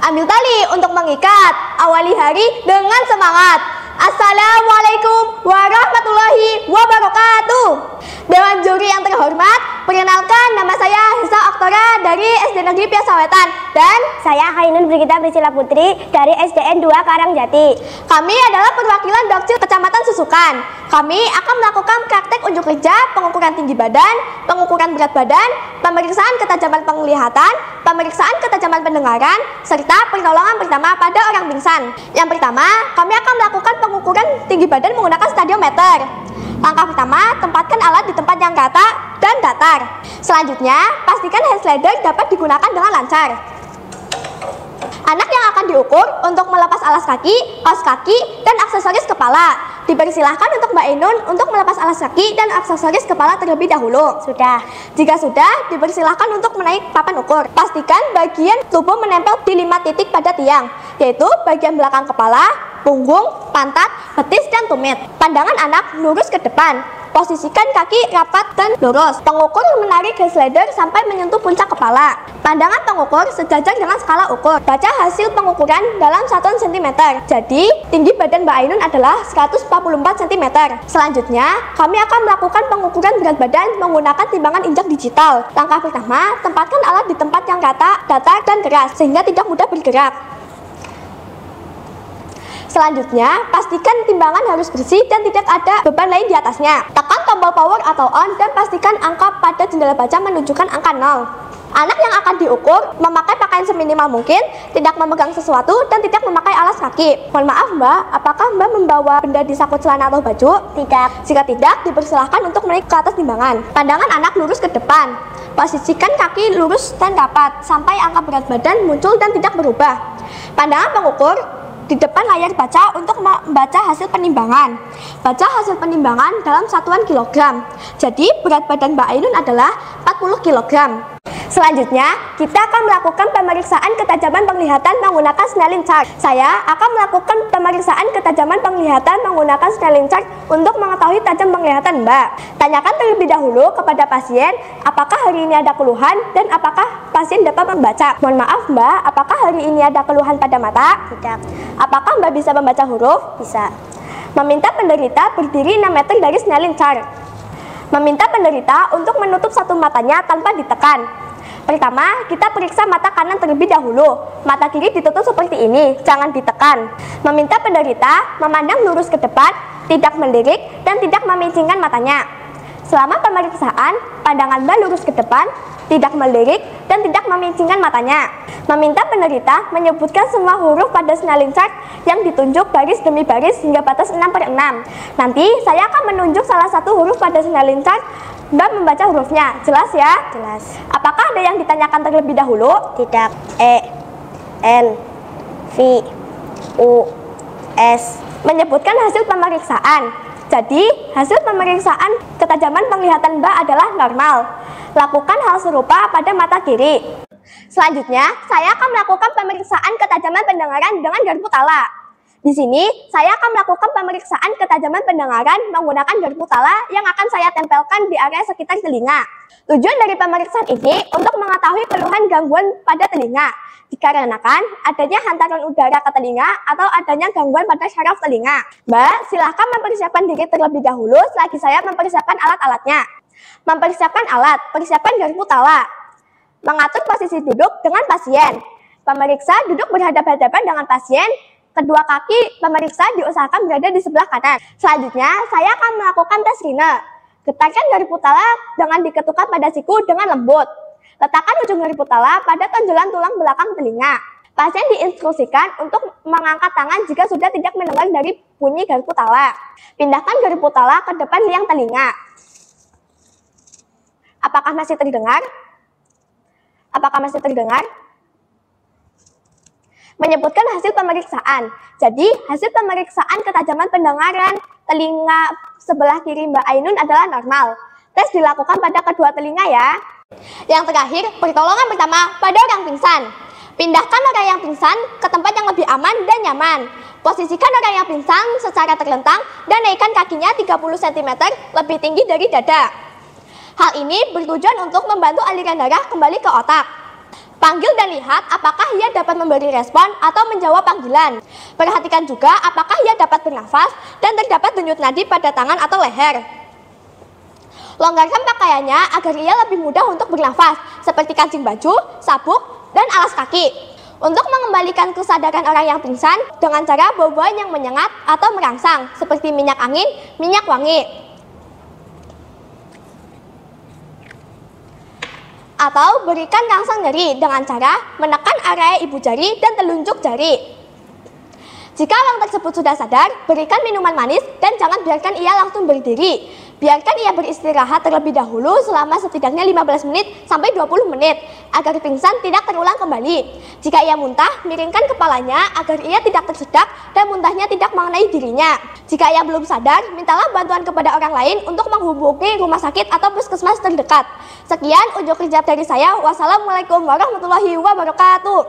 Ambil tali untuk mengikat. Awali hari dengan semangat. Assalamualaikum warahmatullahi wabarakatuh. Dewan juri yang terhormat, perkenalkan nama saya Hisa Oktora dari SD Negeri Piasawetan dan saya Hainun Brigita Priscilla Putri dari SDN 2 Karangjati. Kami adalah perwakilan Dokcil Kecamatan Susukan. Kami akan melakukan praktek unjuk kerja, pengukuran tinggi badan, pengukuran berat badan, pemeriksaan ketajaman penglihatan, pemeriksaan ketajaman pendengaran, serta pertolongan pertama pada orang pingsan. Yang pertama, kami akan melakukan pengukuran tinggi badan menggunakan stadiometer. Langkah pertama, tempatkan alat di tempat yang rata dan datar. Selanjutnya, pastikan hand slider dapat digunakan dengan lancar. Anak yang akan diukur untuk melepas alas kaki, kaos kaki, dan aksesoris kepala. Dipersilahkan untuk Mbak Ainun untuk melepas alas kaki dan aksesoris kepala terlebih dahulu. Sudah. Jika sudah, dipersilahkan untuk menaik papan ukur. Pastikan bagian tubuh menempel di 5 titik pada tiang, yaitu bagian belakang kepala, punggung, pantat, betis, dan tumit. Pandangan anak lurus ke depan. Posisikan kaki rapat dan lurus. Pengukur menarik hand slider sampai menyentuh puncak kepala. Pandangan pengukur sejajar dengan skala ukur. Baca hasil pengukuran dalam satuan cm. Jadi, tinggi badan Mbak Ainun adalah 144 cm. Selanjutnya, kami akan melakukan pengukuran berat badan menggunakan timbangan injak digital. Langkah pertama, tempatkan alat di tempat yang rata, datar, dan keras sehingga tidak mudah bergerak. Selanjutnya, pastikan timbangan harus bersih dan tidak ada beban lain di atasnya. Tekan tombol power atau on dan pastikan angka pada jendela baca menunjukkan angka 0. Anak yang akan diukur memakai pakaian seminimal mungkin, tidak memegang sesuatu, dan tidak memakai alas kaki. Mohon maaf Mbak, apakah Mbak membawa benda di saku celana atau baju? Tidak. Jika tidak, dipersilahkan untuk naik ke atas timbangan. Pandangan anak lurus ke depan. Posisikan kaki lurus dan rapat sampai angka berat badan muncul dan tidak berubah. Pandangan pengukur di depan layar baca untuk membaca hasil penimbangan. Baca hasil penimbangan dalam satuan kilogram. Jadi berat badan Mbak Ainun adalah 40 kg. Selanjutnya, kita akan melakukan pemeriksaan ketajaman penglihatan menggunakan Snellen chart. Saya akan melakukan pemeriksaan ketajaman penglihatan menggunakan Snellen chart untuk mengetahui tajam penglihatan Mbak. Tanyakan terlebih dahulu kepada pasien apakah hari ini ada keluhan dan apakah pasien dapat membaca. Mohon maaf Mbak, apakah hari ini ada keluhan pada mata? Tidak. Apakah Mbak bisa membaca huruf? Bisa. Meminta penderita berdiri 6 meter dari Snellen chart. Meminta penderita untuk menutup satu matanya tanpa ditekan. Pertama, kita periksa mata kanan terlebih dahulu. Mata kiri ditutup seperti ini, jangan ditekan. Meminta penderita memandang lurus ke depan, tidak melirik, dan tidak memincingkan matanya. Selama pemeriksaan, pandangan Mbak lurus ke depan, tidak melirik, dan tidak memincingkan matanya. Meminta penderita menyebutkan semua huruf pada Snellen chart yang ditunjuk baris demi baris hingga batas 6/6. Nanti saya akan menunjuk salah satu huruf pada Snellen chart. Mbak membaca hurufnya, jelas ya? Jelas. Apakah ada yang ditanyakan terlebih dahulu? Tidak. E, N, V, U, S. Menyebutkan hasil pemeriksaan. Jadi, hasil pemeriksaan ketajaman penglihatan Mbak adalah normal. Lakukan hal serupa pada mata kiri. Selanjutnya, saya akan melakukan pemeriksaan ketajaman pendengaran dengan garpu tala. Di sini, saya akan melakukan pemeriksaan ketajaman pendengaran menggunakan garpu tala yang akan saya tempelkan di area sekitar telinga. Tujuan dari pemeriksaan ini untuk mengetahui keluhan gangguan pada telinga, dikarenakan adanya hantaran udara ke telinga atau adanya gangguan pada syaraf telinga. Mbak, silahkan mempersiapkan diri terlebih dahulu selagi saya mempersiapkan alat-alatnya. Mempersiapkan alat, persiapkan garpu tala. Mengatur posisi duduk dengan pasien. Pemeriksa duduk berhadapan-hadapan dengan pasien. Kedua kaki pemeriksa diusahakan berada di sebelah kanan. Selanjutnya, saya akan melakukan tes rina. Getarkan garpu tala dengan diketukkan pada siku dengan lembut. Letakkan ujung garpu tala pada tonjolan tulang belakang telinga. Pasien diinstruksikan untuk mengangkat tangan jika sudah tidak mendengar dari bunyi garpu tala. Pindahkan garpu tala ke depan liang telinga. Apakah masih terdengar? Apakah masih terdengar? Menyebutkan hasil pemeriksaan. Jadi, hasil pemeriksaan ketajaman pendengaran telinga sebelah kiri Mbak Ainun adalah normal. Tes dilakukan pada kedua telinga ya. Yang terakhir, pertolongan pertama pada orang pingsan. Pindahkan orang yang pingsan ke tempat yang lebih aman dan nyaman. Posisikan orang yang pingsan secara terlentang dan naikkan kakinya 30 cm lebih tinggi dari dada. Hal ini bertujuan untuk membantu aliran darah kembali ke otak. Panggil dan lihat apakah ia dapat memberi respon atau menjawab panggilan. Perhatikan juga apakah ia dapat bernafas dan terdapat denyut nadi pada tangan atau leher. Longgarkan pakaiannya agar ia lebih mudah untuk bernafas, seperti kancing baju, sabuk, dan alas kaki. Untuk mengembalikan kesadaran orang yang pingsan dengan cara bau-bauan yang menyengat atau merangsang, seperti minyak angin, minyak wangi. Atau berikan rangsang nyeri dengan cara menekan area ibu jari dan telunjuk jari. Jika orang tersebut sudah sadar, berikan minuman manis dan jangan biarkan ia langsung berdiri. Biarkan ia beristirahat terlebih dahulu selama setidaknya 15 menit sampai 20 menit agar pingsan tidak terulang kembali. Jika ia muntah, miringkan kepalanya agar ia tidak tersedak dan muntahnya tidak mengenai dirinya. Jika ia belum sadar, mintalah bantuan kepada orang lain untuk menghubungi rumah sakit atau puskesmas terdekat. Sekian ujuk ijab dari saya. Wassalamualaikum warahmatullahi wabarakatuh.